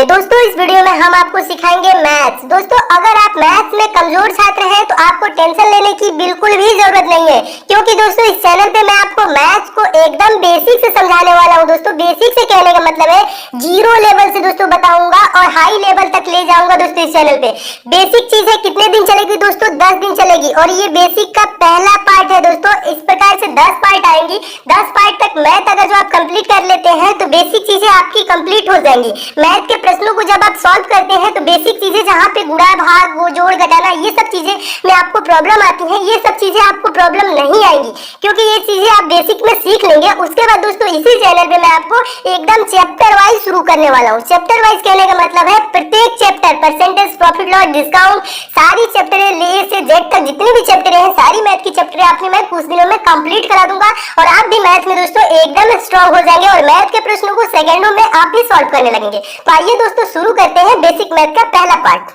दोस्तों इस वीडियो में हम आपको सिखाएंगे मैथ्स। दोस्तों अगर आप मैथ्स में कमजोर छात्र हैं तो आपको टेंशन लेने की बिल्कुल भी जरूरत नहीं है, क्योंकि दोस्तों इस चैनल पे मैं आपको मैथ्स को एकदम बेसिक से समझाने वाला हूँ। दोस्तों बेसिक से कहने का मतलब है जीरो लेवल से दोस्तों बताऊंगा और हाई लेवल तक ले जाऊंगा। दोस्तों इस चैनल पे बेसिक चीज है, कितने दिन चलेगी दोस्तों? 10 दिन चलेगी और ये बेसिक का पहला पार्ट है। दोस्तों इस प्रकार से 10 पार्ट आएंगी। 10 पार्ट तक मैथ अगर जो आप कंप्लीट कर लेते हैं तो बेसिक चीजें आपकी कंप्लीट हो जाएंगी। मैथ के प्रश्नों को जब आप सॉल्व करते हैं तो बेसिक चीजें जहाँ पे गुणा भाग वो जोड़ घटाना ये सब चीजें में आपको प्रॉब्लम आती है, ये सब चीजें आपको प्रॉब्लम नहीं आएंगी, क्योंकि ये चीजें आप बेसिक में सीख लेंगे। उसके बाद दोस्तों इसी चैनल पे मैं आपको एकदम चैप्टर वाइज शुरू करने वाला हूँ। चैप्टर वाइज कहने का मतलब है प्रत्येक chapter percentage, profit loss, discount, सारी चैप्टर ए से जेड तक जितने भी चैप्टर हैं सारी मैथ की चैप्टर आपने मैं कुछ दिनों में कंप्लीट करा दूंगा और आप भी मैथ में दोस्तों एकदम स्ट्रॉन्ग हो जाएंगे और मैथ के प्रश्नों को सेकंडों में आप भी सॉल्व करने लगेंगे। तो आइए दोस्तों शुरू करते हैं बेसिक मैथ का पहला पार्ट।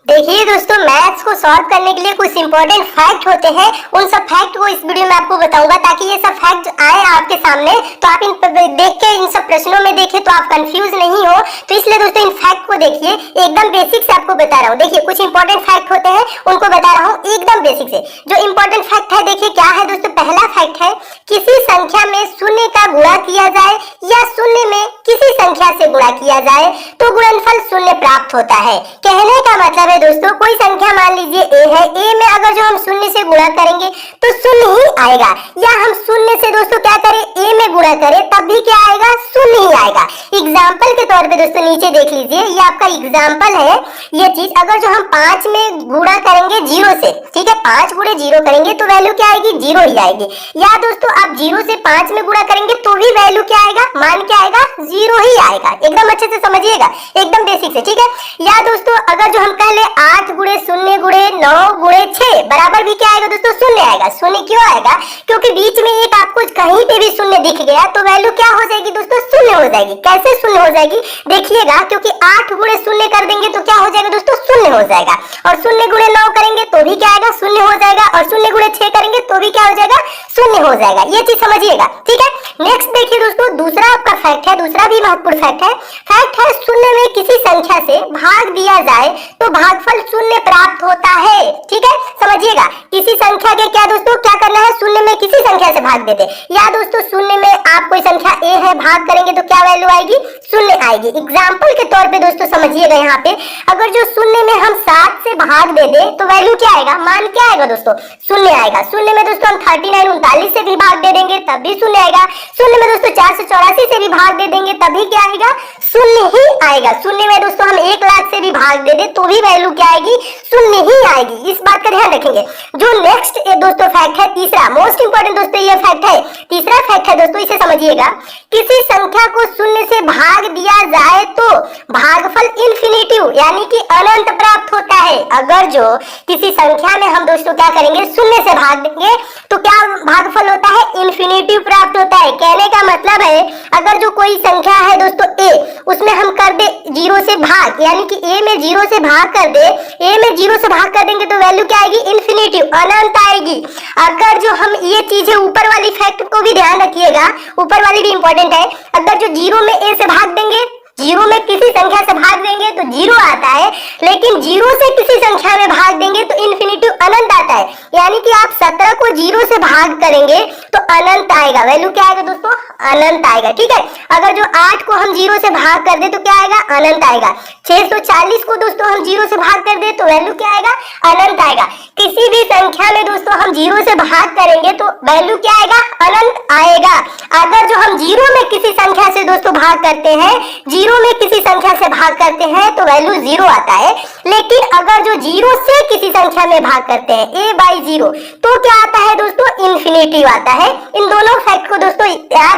देखिए दोस्तों मैथ्स को सॉल्व करने के लिए कुछ इंपॉर्टेंट फैक्ट होते हैं, उन सब फैक्ट को इस वीडियो में आपको बताऊंगा ताकि ये सब फैक्ट आए आपके सामने तो आप इन देख के इन सब प्रश्नों में देखें तो आप कंफ्यूज नहीं हो। तो इसलिए दोस्तों इन फैक्ट को देखिए, एकदम बेसिक से आपको बता रहा हूँ। देखिए कुछ इंपॉर्टेंट फैक्ट होते हैं उनको बता रहा हूँ एकदम बेसिक से। जो इंपॉर्टेंट फैक्ट है देखिए क्या है दोस्तों, पहला फैक्ट है किसी संख्या में शून्य का गुणा किया जाए या शून्य में किसी संख्या से गुणा किया जाए तो गुणनफल शून्य प्राप्त होता है। कहने का मतलब है दोस्तों कोई संख्या मान लीजिए ए है, ए में अगर जो हम शून्य से गुणा करेंगे तो शून्य ही आएगा, या हम शून्य से दोस्तों क्या करें ए में गुणा करें तब भी क्या आएगा? शून्य ही आएगा। एग्जाम्पल के तौर पे दोस्तों नीचे देख लीजिए, ये आपका एग्जाम्पल है। ये चीज अगर जो हम 5 में गुणा करेंगे जीरो से, ठीक है, 5 गुणे जीरो करेंगे तो वैल्यू क्या आएगी? जीरो ही आएगी। या दोस्तों आप जीरो से 5 में गुणा करेंगे तो भी वैल्यू क्या आएगा? मान क्या आएगा? जीरो ही आएगा। एकदम अच्छे से समझिएगा, एकदम बेसिक से, ठीक है। या दोस्तों अगर जो हम कह ले 8 गुणे शून्य गुणे 9 गुणे 6 बराबर भी क्या आएगा दोस्तों? शून्य आएगा। शून्य क्यों आएगा? क्योंकि बीच में एक आपको कहीं पे भी शून्य दिख गया तो वैल्यू क्या हो जाएगी दोस्तों? शून्य हो जाएगी। कैसे शून्य हो जाएगी देखिएगा, क्योंकि 8 गुणे शून्य कर देंगे तो क्या हो जाएगा दोस्तों? शून्य हो जाएगा। और शून्य गुणे 9 करेंगे तो भी क्या आएगा? शून्य हो जाएगा। और शून्य गुणे 6 करेंगे तो भी क्या हो जाएगा? शून्य हो जाएगा। ये चीज समझिएगा, ठीक है। नेक्स्ट देखिए दोस्तों दूसरा आपका फैक्ट है, दूसरा भी महत्वपूर्ण फैक्ट है। फैक्ट है शून्य में किसी संख्या से भाग दिया जाए तो भागफल शून्य प्राप्त होता है, ठीक है। समझिएगा किसी संख्या के क्या दोस्तों क्या करना है? शून्य में किसी संख्या से भाग देते, या दोस्तों शून्य में आप कोई संख्या ए है भाग करेंगे तो क्या वैल्यू आएगी? शून्य आएगी। एग्जाम्पल के तौर पे दोस्तों समझिएगा, यहाँ पे अगर जो शून्य में हम 7 से भाग दे दे तो वैल्यू क्या आएगा? मान क्या आएगा दोस्तों? शून्य आएगा। शून्य में दोस्तों हम 39 39 से भी भाग दे देंगे तब भी शून्य आएगा। शून्य में दोस्तों 484 से भी भाग दे देंगे तब भी क्या आएगा? शून्य ही आएगा। शून्य में दोस्तों हम 1 लाख से भी भाग दे दे तो भी वैल्यू क्या आएगी? शून्य ही आएगी। इस बात का ध्यान रखेंगे। जो नेक्स्ट दोस्तों फैक्ट है तीसरा, मोस्ट इंपोर्टेंट दोस्तों ये फैक्ट है, तीसरा फैक्ट है दोस्तों, इसे समझिएगा। किसी संख्या को शून्य से भाग दिया जाए तो भागफल इन्फिनिटिव यानी कि अनंत प्राप्त होता है। अगर जो किसी संख्या में हम दोस्तों क्या करेंगे? शून्य से भाग देंगे तो क्या भागफल होता है? इन्फिनिटिव प्राप्त होता है। कहने का मतलब है अगर जो कोई संख्या है दोस्तों ए, उसमें हम कर दे जीरो से भाग, यानी कि ए में जीरो से भाग कर दे, ए में जीरो से भाग कर देंगे तो वैल्यू क्या आएगी? इन्फिनिटिव, अनंत आएगी। अगर जो हम ये चीजें ऊपर वाली फैक्ट को भी ध्यान रखिएगा, ऊपर वाली भी इंपॉर्टेंट है। अगर जो जीरो में ए से भाग देंगे, जीरो में किसी संख्या से भाग देंगे तो जीरो आता है, लेकिन जीरो से किसी संख्या में भाग देंगे तो इन्फिनिटिव अनंत आता है। यानी कि आप 17 को जीरो से भाग करेंगे तो अनंत आएगा। वैल्यू क्या आएगा दोस्तों? अनंत आएगा, ठीक है। अगर जो 8 को हम जीरो से भाग कर दे तो क्या आएगा? अनंत आएगा। 640 को दोस्तों हम जीरो से भाग कर दे तो वैल्यू क्या आएगा? अनंत आएगा। किसी भी संख्या में दोस्तों हम जीरो से भाग करेंगे तो वैल्यू क्या आएगा? अनंत आएगा। अगर जो हम जीरो में किसी संख्या से दोस्तों भाग करते हैं, जीरो में किसी संख्या से भाग करते हैं तो वैल्यू जीरो आता है, लेकिन अगर जो जीरो से किसी संख्या में भाग करते हैं a बाई जीरो तो क्या आता है दोस्तों? इन्फिनिटिव आता है। इन दोनों फैक्ट को दोस्तों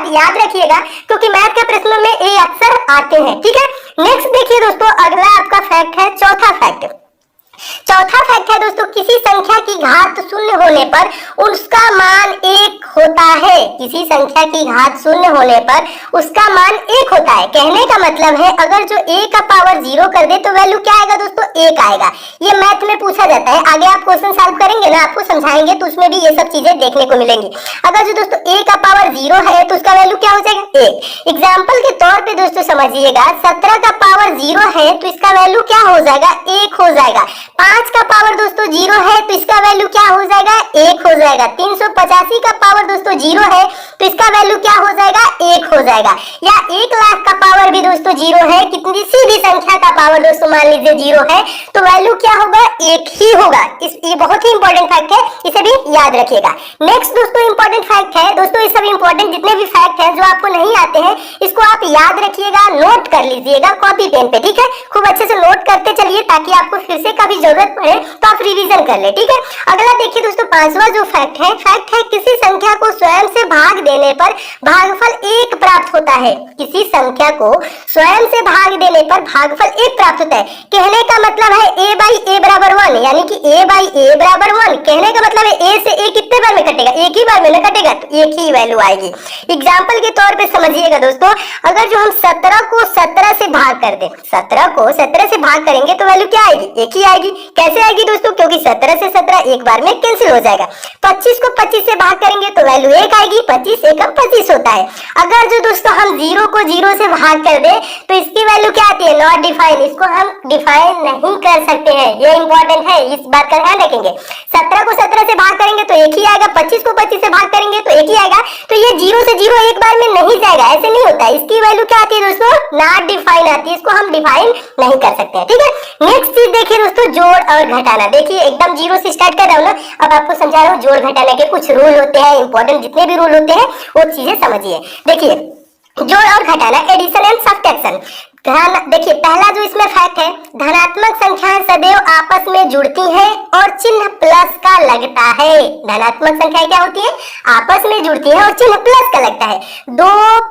याद रखिएगा, क्योंकि मैथ के प्रश्नों में ये अक्सर आते हैं, ठीक है। नेक्स्ट देखिए दोस्तों अगला आपका फैक्ट है चौथा फैक्ट। चौथा फैक्ट है दोस्तों किसी संख्या की घात शून्य होने पर उसका मान 1 होता है। किसी संख्या की घात शून्य होने पर उसका मान 1 होता है। कहने का मतलब है अगर जो a का पावर 0 कर दे तो वैल्यू क्या आएगा दोस्तों? 1 आएगा। ये मैथ में पूछा जाता है। आगे आप क्वेश्चन सॉल्व करेंगे ना, आपको समझाएंगे तो उसमें भी ये सब चीजें देखने को मिलेंगी। अगर जो दोस्तों a का पावर 0 है तो उसका वैल्यू क्या हो जाएगा? 1। एग्जाम्पल के तौर पे दोस्तों समझिएगा, 17 का पावर 0 है तो इसका वैल्यू क्या हो जाएगा? 1 हो जाएगा। 5 का पावर दोस्तों 0 है तो इसका वैल्यू क्या हो जाएगा? 1 हो जाएगा। 385 का पावर दोस्तों 0 है तो इसका वैल्यू क्या हो जाएगा? 1 हो जाएगा। या 1 लाख का पावर भी दोस्तों 0 है, किसी भी संख्या का पावर दोस्तों मान लीजिए 0 है तो वैल्यू क्या होगा? 1 ही होगा। ये बहुत ही इंपॉर्टेंट फैक्ट है, इसे भी याद रखिएगा। नेक्स्ट दोस्तों इंपॉर्टेंट फैक्ट है दोस्तों, ये सब इंपॉर्टेंट जितने भी फैक्ट हैं जो आपको नहीं आते हैं इसको आप याद रखिएगा, नोट कर लीजिएगा कॉपी पेन पे, ठीक है? खूब अच्छे से नोट करते चलिए ताकि आपको फिर से कभी जरूरत पड़े तो आप रिवीजन कर ले, ठीक है? अगला देखिए दोस्तों, 5वां जो फैक्ट है किसी संख्या को स्वयं से भाग देने पर भागफल 1 प्राप्त होता है। किसी संख्या को स्वयं से भाग देने पर भागफल 1 प्राप्त होता है। कहने का मतलब है a बाई a बराबर 1, यानी कि a बाई a बराबर 1। कहने का मतलब है a से a कितने बार में कटेगा? एक ही बार में ना कटेगा, तो एक ही वैल्यू आएगी। एग्जाम्पल के तौर पे समझिएगा दोस्तों, अगर जो हम 17 को 17 से भाग कर दे, 17 को 17 से भाग करेंगे तो वैल्यू क्या आएगी? एक ही आएगी। कैसे आएगी दोस्तों? क्योंकि 17 से 17 एक बार में कैंसिल हो जाएगा। 25 को 25 से भाग करेंगे तो वैल्यू 1 आएगी। 25 एकम 25 होता है। अगर जो दोस्तों हम 0 को 0 से भाग कर दे तो इसकी वैल्यू क्या आती है? Not define. इसको हम डिफाइन नहीं कर सकते हैं, ये इंपॉर्टेंट है, इस बात का ध्यान रखेंगे। 17 को 17 से भाग करेंगे तो 1 ही आएगा। 25 को 25 से भाग करेंगे तो 1 ही आएगा। तो ये 0 से 0 एक बार में नहीं जाएगा, ऐसे नहीं होता है। इसकी वैल्यू क्या आती है दोस्तों? नॉट डिफाइन आती है, इसको हम डिफाइन नहीं कर सकते हैं, ठीक है? नेक्स्ट चीज देखिए दोस्तों, जोड़ और घटाना। देखिए एकदम 0 से स्टार्ट कर रहा हूँ ना, अब आपको समझा रहा हूँ जोड़ घटाने के कुछ रूल होते हैं, इंपॉर्टेंट जितने भी रूल होते हैं वो चीजें समझिए। देखिए जोड़ और घटाना, एडिशन एंड सब्ट्रैक्शन। ध्यान देखिए, पहला जो इसमें फैक्ट है, धनात्मक संख्याएं सदैव आपस में जुड़ती हैं और चिन्ह प्लस का लगता है। धनात्मक संख्याएं क्या होती है? आपस में जुड़ती हैं और चिन्ह प्लस का लगता है। 2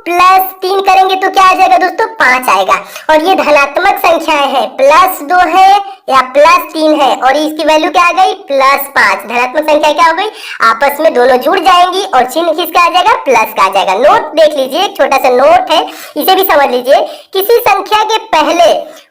+ 3 करेंगे तो क्या आ जाएगा दोस्तों? 5 आएगा। और ये धनात्मक संख्याएं हैं, +2 है या +3 है और इसकी वैल्यू क्या आ गई? +5। धनात्मक संख्या क्या हो गई? आपस में दोनों जुड़ जाएंगी और चिन्ह किसका आ जाएगा? प्लस का आ जाएगा। नोट देख लीजिए, एक छोटा सा नोट है, इसे भी समझ लीजिए। किसी संख्या के पहले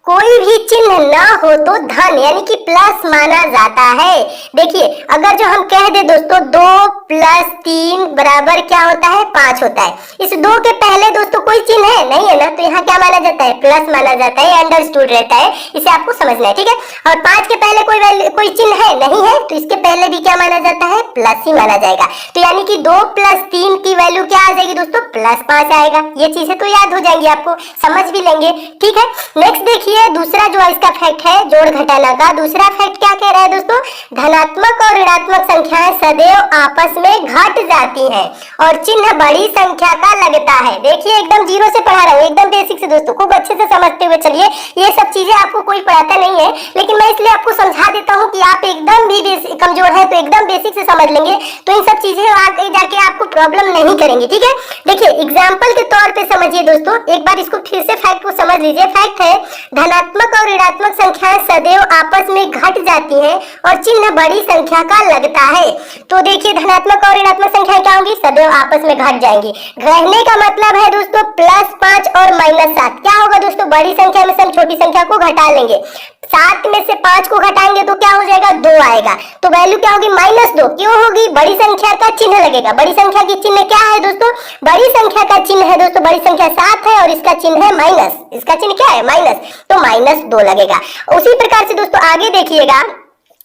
कोई भी चिन्ह ना हो तो धन यानी कि प्लस माना जाता है। देखिए अगर जो हम कह दे दोस्तों 2 + 3 बराबर क्या होता है? 5 होता है। इस 2 के पहले दोस्तों कोई चिन्ह है? नहीं है ना, तो यहाँ क्या माना जाता है? प्लस माना जाता है, अंडरस्टूड रहता है, इसे आपको समझना है, ठीक है? और 5 के पहले कोई चिन्ह है? नहीं है, तो इसके पहले भी क्या माना जाता है? प्लस ही माना जाएगा। तो यानी कि 2 + 3 की वैल्यू क्या आ जाएगी दोस्तों? +5 आएगा। ये चीजें तो याद हो जाएंगी, आपको समझ भी लेंगे, ठीक है? नेक्स्ट देखिए दूसरा जो इसका फैक्ट है जोड़ घटाना का, दूसरा फैक्ट क्या कह रहा है दोस्तों? धनात्मक और ऋणात्मक संख्याएं सदैव आपस में घट जाती हैं और चिन्ह बड़ी संख्या का लगता है। देखिए एकदम 0 से पढ़ा रहा हूँ, एकदम बेसिक से दोस्तों, खूब अच्छे से समझते हुए चलिए। ये सब चीजें आपको कोई पढ़ाता नहीं है, लेकिन मैं इसलिए आपको समझा देता हूँ कि आप एकदम भी कमजोर है तो एकदम बेसिक से समझ लेंगे तो इन सब चीजें आगे जाके आपको प्रॉब्लम नहीं करेंगी, ठीक है? देखिए एग्जाम्पल के तौर पे समझिए दोस्तों, एक बार इसको फिर से फैक्ट को समझ लीजिए। फैक्ट है धनात्मक और ऋणात्मक संख्याएं सदैव आपस में घट जाती हैं और चिन्ह बड़ी संख्या का लगता है। तो देखिए धनात्मक और ऋणात्मक संख्याएं क्या होंगी? सदैव आपस में घट जाएंगी। घटने का मतलब है दोस्तों +5 और -7। क्या होगा दोस्तों? बड़ी संख्या में से हम छोटी संख्या को घटा लेंगे। 7 में से 5 को घटाएंगे तो क्या हो जाएगा? 2 आएगा। तो वैल्यू क्या होगी? -2। क्यों होगी? बड़ी संख्या का चिन्ह लगेगा। बड़ी संख्या की चिन्ह क्या है दोस्तों? बड़ी संख्या का चिन्ह है दोस्तों, बड़ी संख्या 7 है और इसका चिन्ह है माइनस। इसका चिन्ह क्या है? माइनस, तो -2 लगेगा। उसी प्रकार से दोस्तों आगे देखिएगा,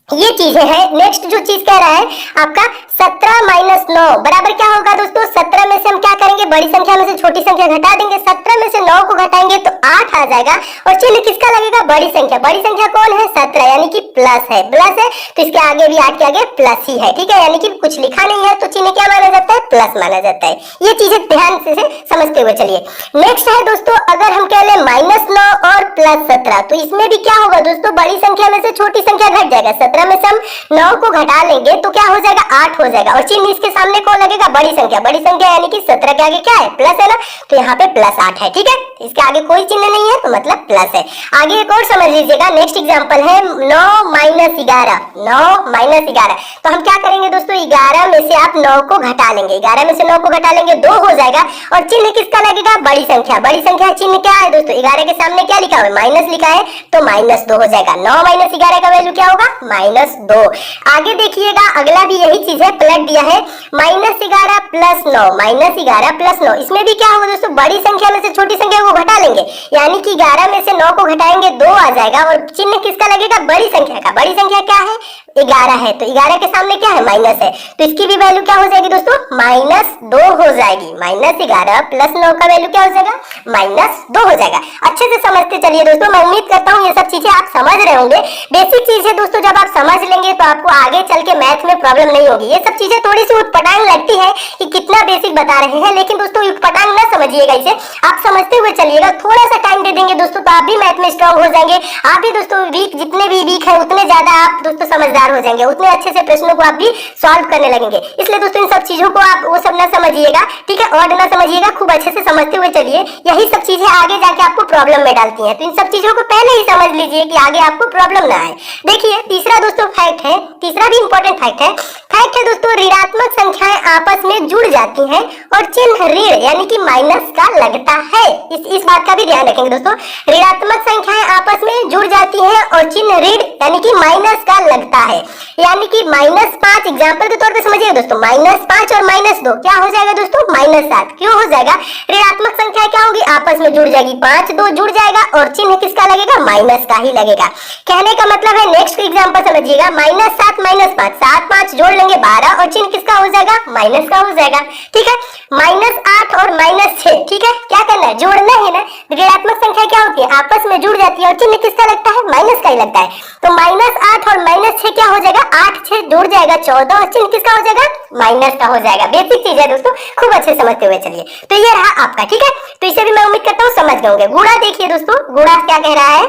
ये चीजें हैं। नेक्स्ट जो चीज कह रहा है आपका 17 - 9 बराबर क्या होगा दोस्तों? 17 में से हम क्या करेंगे? बड़ी संख्या में से छोटी संख्या घटा देंगे। 17 में से 9 को घटाएंगे तो 8 आ जाएगा और चिन्ह किसका लगेगा? बड़ी संख्या। बड़ी संख्या कौन है? 17, यानी कि प्लस है। प्लस है तो इसके आगे भी 8 के आगे प्लस ही है, ठीक है? यानी कि कुछ लिखा नहीं है तो चिन्ह क्या माना जाता है? प्लस माना जाता है। ये चीजें ध्यान से समझते हुए चलिए। नेक्स्ट है दोस्तों, अगर हम कह ले -9 और प्लस 17। तो इसमें भी क्या होगा दोस्तों, बड़ी संख्या में से छोटी संख्या घट जाएगा। 17 में से हम 9 को घटा लेंगे तो क्या हो जाएगा, 8 हो जाएगा। और चिन्ह इसके सामने कौन लगेगा, बड़ी संख्या। बड़ी संख्या यानी कि 17 के आगे क्या है, प्लस है ना, तो यहाँ पे प्लस 8 है। ठीक है, इसके आगे कोई चिन्ह नहीं है तो मतलब प्लस है। आगे एक और समझ लीजिएगा, नेक्स्ट एग्जांपल है 9 माइनस 11। 9 माइनस 11, तो हम क्या करेंगे दोस्तों, 11 में से आप 9 को घटा लेंगे। 11 में से 9 को घटा लेंगे 2 हो जाएगा। और चिन्ह किसका लगेगा, बड़ी संख्या। बड़ी संख्या चिन्ह क्या है दोस्तों, 11 के सामने क्या लिखा हुआ है, माइनस लिखा है, तो माइनस 2 हो जाएगा। 9 माइनस 11 का वैल्यू क्या होगा, माइनस 2। आगे देखिएगा, अगला भी यही चीज है, पलट दिया है, माइनस 11 प्लस 9। माइनस 11 प्लस 9, इसमें भी क्या होगा दोस्तों, बड़ी संख्या में से छोटी संख्या को घटा लेंगे, यानी कि 11 में से 9 को घटाएंगे 2 आ जाएगा। और चिन्ह किसका लगेगा, बड़ी संख्या का। बड़ी संख्या क्या है, 11 है, तो 11 के सामने क्या है, माइनस है, तो इसकी भी वैल्यू क्या हो जाएगी दोस्तों, माइनस 2 हो जाएगी। माइनस 11 प्लस 9 का वैल्यू क्या हो जाएगा, माइनस 2 हो जाएगा। अच्छे से समझते चलिए दोस्तों, मैं उम्मीद करता हूँ ये सब चीजें आप समझ रहे होंगे। बेसिक चीज है दोस्तों, जब आप समझ लेंगे तो आपको आगे चल के मैथ में प्रॉब्लम नहीं होगी। ये सब चीजें थोड़ी सी उटपटांग लगती है कि कितना बेसिक बता रहे हैं, लेकिन दोस्तों उटपटांग ना समझिएगा, इसे आप समझते हुए चलिएगा। थोड़ा सा टाइम दे देंगे दोस्तों तो आप भी मैथ में स्ट्रांग हो जाएंगे। आप भी दोस्तों वीक, जितने भी वीक है उतने ज्यादा आप दोस्तों समझदार हो जाएंगे, उतने अच्छे से प्रश्नों को आप भी सॉल्व करने लगेंगे। इसलिए दोस्तों इन सब चीजों को आप वो सब ना समझिएगा, ठीक है, और ना समझिएगा, खूब अच्छे से समझते हुए चलिए। यही सब चीजें आगे जाके आपको प्रॉब्लम में डालती हैं, तो इन सब चीजों को पहले ही समझ लीजिए कि आगे आपको प्रॉब्लम ना आए। देखिए तीसरा दोस्तों फैक्ट है, तीसरा भी इंपॉर्टेंट फैक्ट है। फैक्ट है दोस्तों, ऋणात्मक संख्याएं आपस में जुड़ जाती हैं और चिन्ह ऋण यानी कि माइनस का लगता है। इस बात का भी ध्यान रखेंगे दोस्तों, ऋणात्मक संख्याएं आपस में जुड़ जाती हैं और चिन्ह ऋण यानी कि माइनस का लगता है। यानी कि -5 एग्जांपल के तौर पे समझिए दोस्तों, -5 और -2 क्या हो जाएगा दोस्तों, -7। क्यों हो जाएगा, ऋणात्मक संख्या क्या होगी, आपस में जुड़ जाएगी, 5 2 जुड़ जाएगा और चिन्ह किसका लगेगा, माइनस का ही लगेगा। कहने का मतलब है, नेक्स्ट एग्जांपल समझिएगा, -7 -5, 7 5 जोड़ लेंगे 12 और चिन्ह किसका हो जाएगा, माइनस का हो जाएगा। ठीक है, -8 और -6, ठीक है, क्या करना है, जोड़ना है ना। ऋणात्मक संख्या क्या होती है, आपस में जुड़ जाती है और चिन्ह किसका लगता है, माइनस का ही लगता है। तो -8 और -6 क्या हो जाएगा, 8 6 जुड़ जाएगा 14 और चिन्ह किसका हो जाएगा, माइनस का हो जाएगा। बेसिक चीज है दोस्तों, खूब अच्छे समझते हुए चलिए। तो ये रहा आपका, ठीक है, तो इसे भी मैं उम्मीद करता हूँ समझ गए होंगे। गुणा देखिए दोस्तों, गुणा क्या कह रहा है,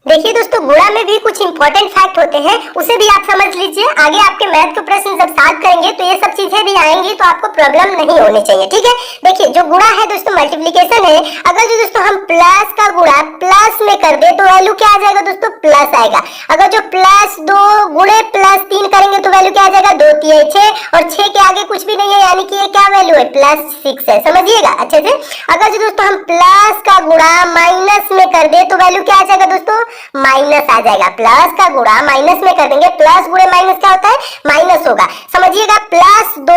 देखिए दोस्तों गुणा में भी कुछ इंपॉर्टेंट फैक्ट होते हैं, उसे भी आप समझ लीजिए। आगे आपके मैथ के प्रश्न जब सॉल्व करेंगे तो ये सब चीजें भी आएंगी, तो आपको प्रॉब्लम नहीं होनी चाहिए। ठीक है, देखिए जो गुणा है दोस्तों, मल्टीप्लिकेशन है। अगर जो दोस्तों हम प्लस का गुणा प्लस में कर दे तो वैल्यू क्या आ जाएगा दोस्तों, प्लस आएगा। अगर जो +2 गुणे +3 करेंगे तो वैल्यू क्या आ जाएगा, 2 3 6 और 6 के आगे कुछ भी नहीं है, यानी कि ये क्या वैल्यू है, +6 है। समझिएगा अच्छे से। अगर जो दोस्तों हम प्लस का गुणा माइनस में कर दे तो वैल्यू क्या आ जाएगा दोस्तों, माइनस आ जाएगा। प्लस का गुणा माइनस में कर देंगे, प्लस गुणे माइनस क्या होता है, माइनस होगा। समझिएगा, +2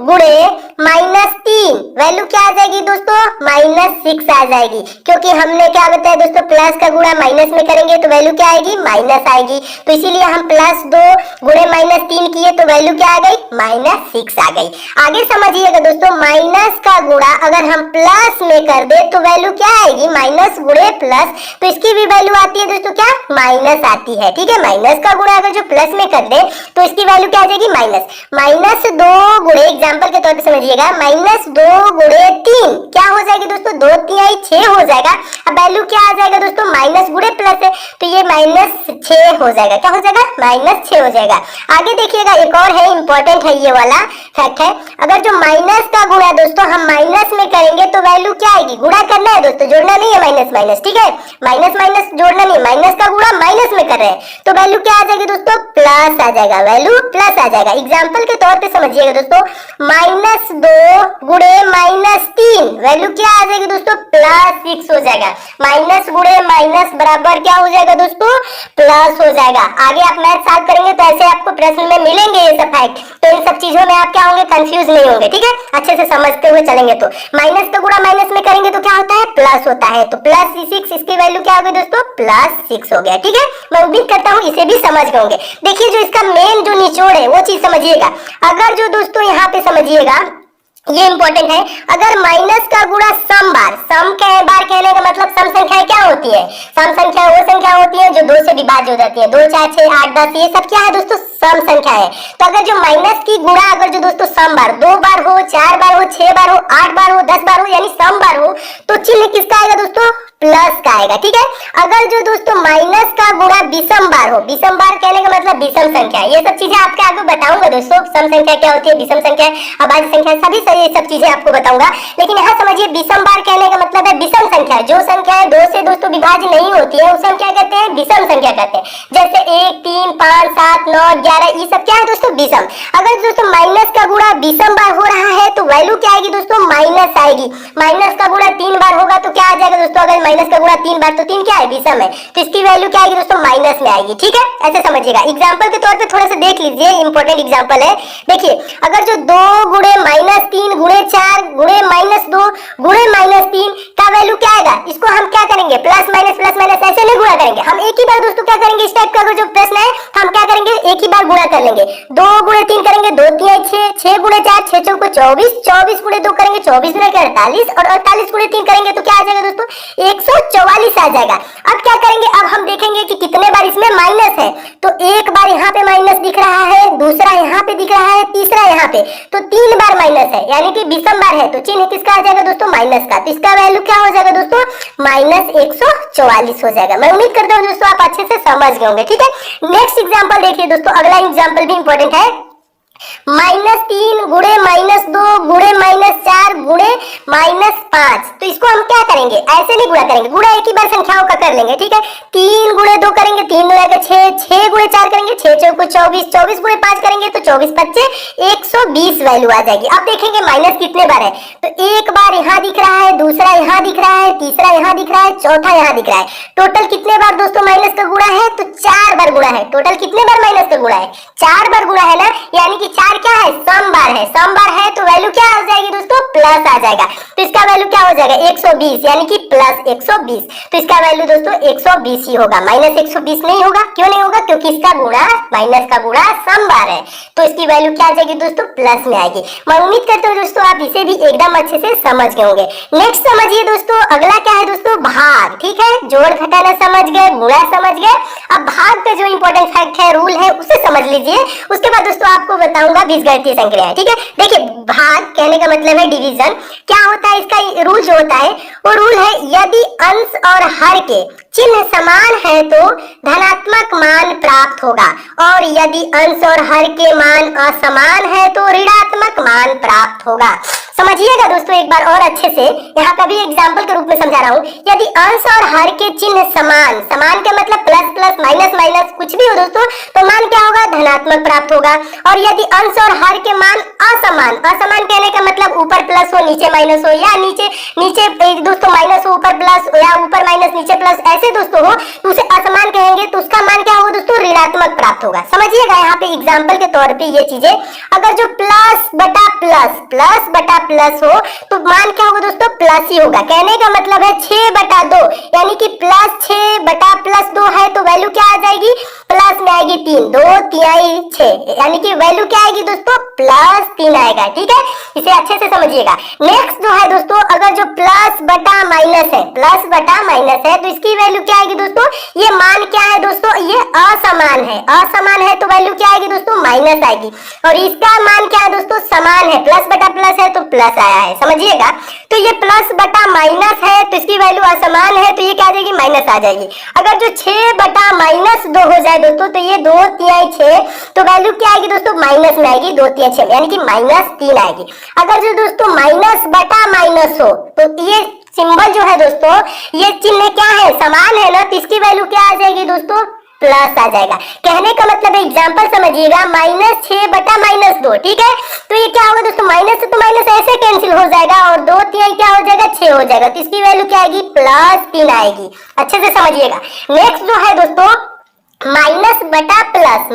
गुणे -3 वैल्यू क्या आ जाएगी दोस्तों, -6 आ जाएगी। क्योंकि हमने क्या बताया दोस्तों, प्लस का गुणा माइनस में करेंगे तो वैल्यू क्या आएगी, माइनस आएगी। तो इसीलिए हम +2 गुणे -3 किए तो वैल्यू क्या आ गई, -6 आ गई। आगे समझिएगा दोस्तों, माइनस का गुणा अगर हम प्लस में कर दे तो वैल्यू क्या आएगी, माइनस गुणे प्लस, तो इसकी भी वैल्यू आती है दोस्तों क्या, माइनस आती है। ठीक है, माइनस का गुणा अगर जो प्लस में कर दे तो इसकी वैल्यू क्या आ जाएगी, -2 गुणे, एग्जांपल के तौर पे समझिएगा, -2 गुणे 3 क्या हो जाएगी दोस्तों, 2 3 6 हो जाएगा। अब वैल्यू क्या आ जाएगा दोस्तों, माइनस गुणे प्लस है तो ये -6 हो जाएगा। क्या हो जाएगा, -6 हो जाएगा। आगे देखिएगा, एक और है, इंपॉर्टेंट है ये वाला फैक्ट है। अगर जो माइनस का गुणा दोस्तों हम माइनस में करेंगे तो वैल्यू क्या आएगी, गुणा करना है दोस्तों, जोड़ना नहीं है, माइनस माइनस, ठीक है, माइनस माइनस जोड़ना नहीं, माइनस का गुणा माइनस में कर रहे हैं तो वैल्यू क्या आ जाएगी दोस्तों, प्लस आ जाएगा। वैल्यू प्लस आ जाएगा। एग्जांपल के तौर पे समझिएगा दोस्तों, -2 गुणे -3 वैल्यू क्या आ जाएगी दोस्तों, +6 हो जाएगा। माइनस गुणे माइनस बराबर क्या हो जाएगा दोस्तों, प्लस हो जाएगा। आगे आप मैथ सॉल्व करेंगे तो ऐसे आपको प्रश्न में मिलेंगे ये सब फैक्ट, तो इन सब चीजों में आप क्या होंगे, कंफ्यूज नहीं होंगे। ठीक है, अच्छे से समझते हुए चलेंगे। तो माइनस का गुणा माइनस में करेंगे तो क्या होता है, प्लस होता है। तो +6, इसकी वैल्यू क्या होगी दोस्तों, +6 हो गया। ठीक है, मैं उम्मीद करता हूँ इसे भी समझ गए होंगे। देखिए जो इसका मेन जो निचोड़ है वो चीज समझिएगा। अगर जो दोस्तों यहाँ पे समझिएगा, ये इंपॉर्टेंट है, अगर माइनस का गुणा सम बार, सम के बार कहने का मतलब सम संख्याएं क्या होती है, सम संख्या वो संख्या होती है जो 2 से विभाज्य हो जाती है। 2 4 6 8 10 ये सब क्या है दोस्तों, सम संख्या है। तो अगर जो माइनस की गुणा अगर जो दोस्तों सम बार 2 बार हो, 4 बार हो, 6 बार हो, 8 बार हो, 10 बार हो, यानी सम बार हो, तो चिन्ह किसका आएगा दोस्तों, प्लस प्लस का आएगा, ठीक है। अगर जो दोस्तों माइनस का गुणा विषम बार हो, विषम बार कहने का मतलब विषम संख्या, ये सब चीजें आपके आगे बताऊंगा दोस्तों, सम संख्या क्या होती है, विषम संख्या, अभाज्य संख्या, सभी ये सब चीजें आपको बताऊंगा। लेकिन यहाँ समझिए विषम बार कहने का मतलब है विषम संख्या, जो संख्याएं 2 से दोस्तों विभाज्य नहीं होती है उसे हम क्या कहते हैं, विषम संख्या कहते हैं। जैसे 1, 3, 5, 7, 9, 11, ये सब क्या है दोस्तों, विषम। अगर दोस्तों माइनस का गुणा विषम बार हो रहा है तो वैल्यू क्या आएगी दोस्तों, माइनस आएगी। माइनस का गुणा 3 बार होगा तो क्या आ जाएगा दोस्तों, अगर माइनस का गुणा 3 बार, तो 3 क्या है, विषम है, तो इसकी वैल्यू क्या आएगी दोस्तों, माइनस में आएगी, ठीक है। ऐसे समझिएगा। एग्जांपल के तौर पे थोड़ा सा देख लीजिए, इंपॉर्टेंट एग्जांपल है। देखिए अगर जो 2 गुणे -3 गुणे 4 गुणे -2 गुणे -3 का वैल्यू क्या आएगा, इसको हम क्या करेंगे, प्लस माइनस ऐसे नहीं गुणा करेंगे, हम एक ही बार दोस्तों क्या करेंगे, इस टाइप का अगर जो प्रश्न है तो हम क्या करेंगे, एक ही बार गुणा कर लेंगे। 2 गुणे 3 करेंगे, 2 3 6, 6 गुणे 4 6 चौको 24, 24 गुणे 2 करेंगे 24 गुणे 48, और 48 गुणे 3 करेंगे तो क्या आ जाएगा दोस्तों, 144 आ जाएगा। अब क्या करेंगे, अब हम देखेंगे कि कितने बार इसमें माइनस है, तो एक बार यहाँ पे माइनस दिख रहा है, दूसरा यहाँ पे दिख रहा है, तीसरा यहाँ पे, तो 3 बार माइनस है, यानी कि विषम बार है, तो चिन्ह किसका आ जाएगा दोस्तों, माइनस का। तो इसका वैल्यू क्या हो जाएगा दोस्तों, -144 हो जाएगा। मैं उम्मीद करता हूँ दोस्तों आप अच्छे से समझ गए होंगे, ठीक है। नेक्स्ट एग्जांपल देखिए दोस्तों, अगला एग्जांपल भी इंपॉर्टेंट है। -3 गुणे -2 गुणे -4 गुणे -5, तो इसको हम क्या करेंगे, ऐसे नहीं गुणा करेंगे, गुणा एक ही बार संख्याओं का कर लेंगे, ठीक है। 3 गुणे 2 करेंगे, 3 गुणे 6, 6 गुणे 4 करेंगे, 6 चौको 24, 24 गुणे 5 करेंगे तो 24 5 120 वैल्यू आ जाएगी। अब देखेंगे माइनस कितने बार है, तो एक बार यहाँ दिख रहा है, दूसरा यहाँ दिख रहा है, तीसरा यहाँ दिख रहा है, चौथा यहाँ दिख रहा है। टोटल कितने बार दोस्तों माइनस का गुणा है, तो 4 बार गुणा है। टोटल कितने बार माइनस का गुणा है, 4 बार गुणा है ना, यानी कि 4 क्या है, सम बार है। सम बार है तो वैल्यू क्या आ जाएगी दोस्तों, प्लस आ जाएगा। तो इसका वैल्यू क्या हो जाएगा, 120, यानी कि प्लस 120। तो इसका वैल्यू दोस्तों 120 ही होगा, -120 नहीं होगा। क्यों नहीं होगा, क्योंकि इसका गुणा, माइनस का गुणा सम बार है, तो इसकी वैल्यू क्या आ जाएगी दोस्तों, प्लस में आएगी। मैं उम्मीद करता हूँ दोस्तों आप इसे भी एकदम अच्छे से समझ गए होंगे। नेक्स्ट समझिए दोस्तों, अगला क्या है दोस्तों, भाग, ठीक है। जोड़ घटाना समझ गए, गुणा समझ गए, अब भाग का जो इंपॉर्टेंट फैक्ट है, रूल है, उसे समझ लीजिए। उसके बाद दोस्तों आपको बताऊंगा बीजगणितीय संक्रिया है, ठीक है। देखिए भाग कहने का मतलब है डिवीजन। क्या होता है इसका रूल जो होता है, वो रूल है यदि अंश और हर के चिन्ह समान है तो धनात्मक मान प्राप्त होगा, और यदि अंश और हर के मान असमान है तो ऋणात्मक मान प्राप्त होगा। समझिएगा दोस्तों एक बार और अच्छे से, यहाँ का भी एग्जाम्पल के रूप में समझा रहा हूँ। यदि अंश और हर के चिन्ह समान, समान का मतलब प्लस प्लस माइनस माइनस कुछ भी हो दोस्तों, तो मान क्या होगा, धनात्मक प्राप्त होगा। और यदि अंश और हर के मान असमान, असमान कहने का मतलब ऊपर प्लस हो नीचे माइनस हो, या नीचे नीचे दोस्तों माइनस हो ऊपर प्लस, या ऊपर माइनस नीचे प्लस, ऐसे दोस्तों हो तो उसे असमान कहेंगे, तो उसका मान क्या होगा दोस्तों, ऋणात्मक प्राप्त होगा। समझिएगा यहाँ पे एग्जाम्पल के तौर पे ये चीजें, अगर जो प्लस बटा प्लस, प्लस बटा प्लस हो तो मान क्या होगा दोस्तों, प्लस ही होगा। कहने का मतलब है 6/2, यानी कि प्लस 6/+2 है तो वैल्यू क्या आ जाएगी, प्लस में आएगी 3, 2 3 6, यानी कि वैल्यू क्या आएगी दोस्तों, +3 आएगा, ठीक है। इसे अच्छे से समझिएगा। नेक्स्ट जो है दोस्तों, अगर जो प्लस बटा माइनस है, प्लस बटा माइनस है, तो इसकी वैल्यू क्या आएगी दोस्तों, ये मान क्या है दोस्तों, ये असमान है, असमान है तो वैल्यू क्या आएगी दोस्तों, माइनस आएगी। और इसका मान क्या है दोस्तों, समान है, प्लस बटा प्लस है तो प्लस आया है, समझिएगा। तो ये प्लस बटा माइनस है तो इसकी वैल्यू असमान है, तो ये क्या आ जाएगी, माइनस आ जाएगी। अगर जो 6/-2 हो जाए दोस्तों, तो ये 2 3 6, तो वैल्यू क्या आएगी दोस्तों, माइनस में आएगी, 2 3 6, यानी कि -3 आएगी। अगर जो दोस्तों माइनस बटा माइनस हो, तो ये सिंबल जो है दोस्तों, ये चिन्ह क्या है, समान है ना, तो इसकी वैल्यू क्या आ जाएगी दोस्तों, प्लस आ जाएगा। कहने का मतलब एग्जांपल समझिएगा, -6/-2, ठीक है। तो ये क्या होगा दोस्तों, माइनस से तो माइनस ऐसे कैंसिल हो जाएगा, और 2 3 क्या हो जाएगा, 6 हो जाएगा, तो इसकी वैल्यू क्या आएगी, +3 आएगी। अच्छे से समझिएगा। नेक्स्ट जो है दोस्तों, माइनस बटा प्लस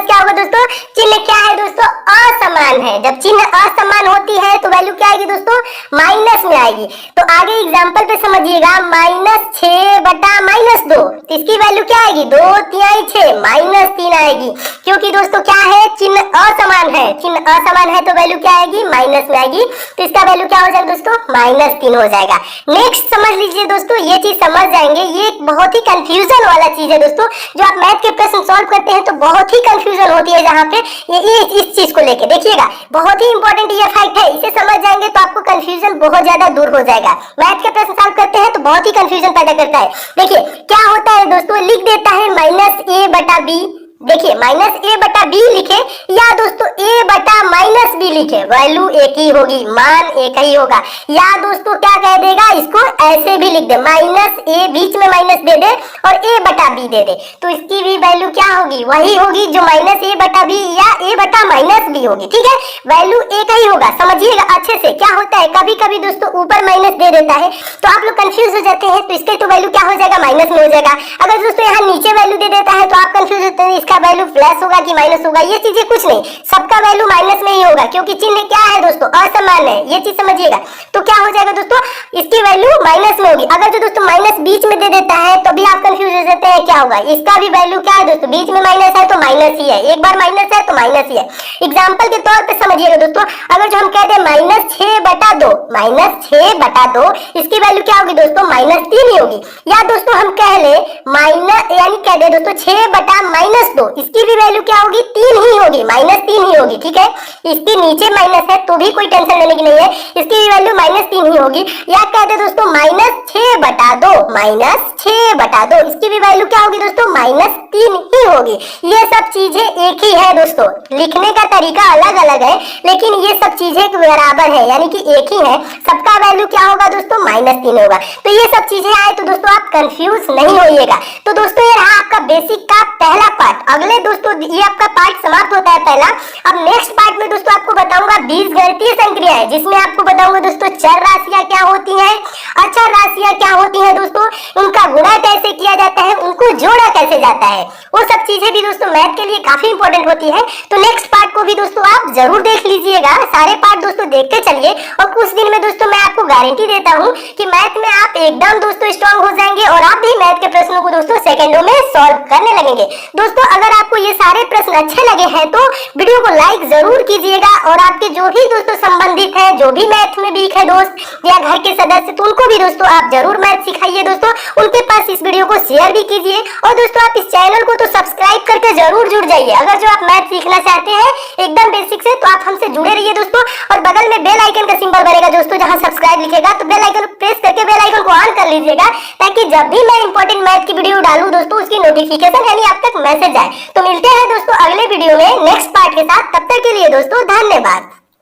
क्या होगा दोस्तों, चिन्ह क्या है दोस्तों, असमान है। जब चिन्ह असमान होती है तो वैल्यू क्या आएगी दोस्तों, माइनस में आएगी। तो आगे एग्जांपल पे समझिएगा, -6/-2, तो इसकी वैल्यू क्या आएगी, 2 3 6, -3 आएगी, क्योंकि दोस्तों क्या है, चिन्ह असमान है, चिन्ह असमान है तो वैल्यू क्या आएगी, माइनस में आएगी, तो इसका वैल्यू क्या हो जाएगा दोस्तों, -3 हो जाएगा। नेक्स्ट समझ लीजिए दोस्तों, ये चीज समझ जाएंगे, ये एक बहुत ही कंफ्यूजन वाला चीज है दोस्तों। जो आप मैथ के प्रश्न सॉल्व करते हैं तो बहुत ही कंफ्यूजन होती है जहाँ पे ये इस चीज को लेके। देखिएगा बहुत ही इंपॉर्टेंट ये फैक्ट है, इसे समझ जाएंगे तो आपको कंफ्यूजन बहुत ज्यादा दूर हो जाएगा। मैथ के प्रश्न सॉल्व करते हैं तो बहुत ही कंफ्यूजन पैदा करता है। देखिए क्या होता है दोस्तों, लिख देता है माइनस ए बटा बी। देखिए माइनस ए बटा बी लिखे या दोस्तों ए बटा माइनस बी लिखे, वैल्यू एक ही होगी, मान एक ही होगा। या दोस्तों क्या कह देगा, इसको ऐसे भी लिख दे, माइनस ए बीच में माइनस दे दे और ए बटा बी दे दे, तो इसकी भी वैल्यू क्या होगी, वही होगी जो माइनस ए बटा बी या ए बटा माइनस बी होगी। ठीक है, वैल्यू एक ही होगा। समझिएगा अच्छे से, क्या होता है कभी कभी दोस्तों ऊपर माइनस दे देता है तो आप लोग कंफ्यूज हो जाते हैं, तो इसके तो वैल्यू क्या हो जाएगा, माइनस में हो जाएगा। अगर दोस्तों यहाँ नीचे वैल्यू दे देता है तो आप कंफ्यूज होते हैं इसका वैल्यू प्लस होगा कि माइनस होगा। ये चीजें कुछ नहीं, सबका वैल्यू माइनस में ही होगा क्योंकि चिन्ह क्या है दोस्तों, असमान है, ये चीज समझिएगा। तो क्या हो जाएगा दोस्तों, इसकी वैल्यू माइनस में होगी। अगर जो दोस्तों माइनस बीच में दे देता है तो भी आप कंफ्यूज हो जाते हैं क्या होगा, इसका भी वैल्यू क्या है दोस्तों, बीच में माइनस है तो माइनस ही है, एक बार माइनस है तो माइनस ही है। एग्जाम्पल के तौर पर समझिएगा दोस्तों, अगर जो हम कह दें माइनस 6 बटा 2, माइनस 6 बटा 2, इसकी वैल्यू क्या होगी दोस्तों, माइनस 3 ही होगी। या दोस्तों हम कह ले माइनस, यानी कह दे दोस्तों 6 बटा माइनस 2, इसकी भी वैल्यू क्या होगी, 3 ही होगी, माइनस 3 ही होगी। ठीक है, इसके नीचे माइनस है तो भी कोई टेंशन लेने की नहीं है, इसकी भी वैल्यू माइनस 3 ही होगी। या कह दे दोस्तों माइनस 6 बटा 2, माइनस 6 बटा 2, इसकी भी वैल्यू क्या होगी दोस्तों, माइनस 3 ही होगी। ये सब चीजें एक ही है दोस्तों, लिखने का तरीका अलग अलग है लेकिन ये सब चीजें बराबर है, यानी कि एक ही है। सबका वैल्यू क्या होगा दोस्तों, माइनस 3 होगा। तो ये सब चीजें आए तो दोस्तों आप कंफ्यूज नहीं होइएगा। तो दोस्तों ये रहा आपका बेसिक का पहला पार्ट। अगले दोस्तों ये आपका पार्ट समाप्त होता है पहला। अब नेक्स्ट पार्ट में दोस्तों आपको बताऊंगा बीजगणितीय संक्रियाएं, जिसमें आपको बताऊंगा दोस्तों चर राशियां क्या होती हैं, अचर राशियां क्या होती हैं दोस्तों, उनका गुणा कैसे किया जाता है, उनको जोड़ा कैसे जाता है, वो सब चीजें भी दोस्तों मैथ के लिए काफी इंपॉर्टेंट होती है। तो नेक्स्ट पार्ट को भी दोस्तों आप जरूर देख लीजिएगा, सारे पार्ट दोस्तों देखते चलिए और कुछ दिन में दोस्तों मैं आपको गारंटी देता हूँ कि मैथ में आप एकदम दोस्तों स्ट्रांग हो जाएंगे और आप भी मैथ के प्रश्नों को दोस्तों सेकंडों में सॉल्व करने लगेंगे। दोस्तों अगर आपको ये सारे प्रश्न अच्छे लगे हैं तो वीडियो को लाइक जरूर कीजिएगा और आपके जो भी दोस्तों संबंधित है, जो भी मैथ में वीक है दोस्त या घर के सदस्य, तो उनको भी दोस्तों आप जरूर मैथ सिखाइए दोस्तों, उनके पास इस वीडियो को शेयर भी कीजिए। और दोस्तों आप इस चैनल को तो सब्सक्राइब करके जरूर जुड़ जाइए। अगर जो आप मैथ सीखना चाहते हैं एकदम बेसिक से, तो आप हमसे जुड़े रहिए दोस्तों। और बगल में बेल आइकन का सिंबल बनेगा दोस्तों, जहां सब्सक्राइब लिखेगा तो बेल आइकन प्रेस करके बेल आइकन को ऑन कर लीजिएगा, ताकि जब भी मैं इंपॉर्टेंट मैथ की वीडियो डालूं दोस्तों उसकी नोटिफिकेशन यानी आप तक मैसेज आए। तो मिलते हैं दोस्तों अगले वीडियो में नेक्स्ट पार्ट के साथ, तब तक के लिए दोस्तों धन्यवाद।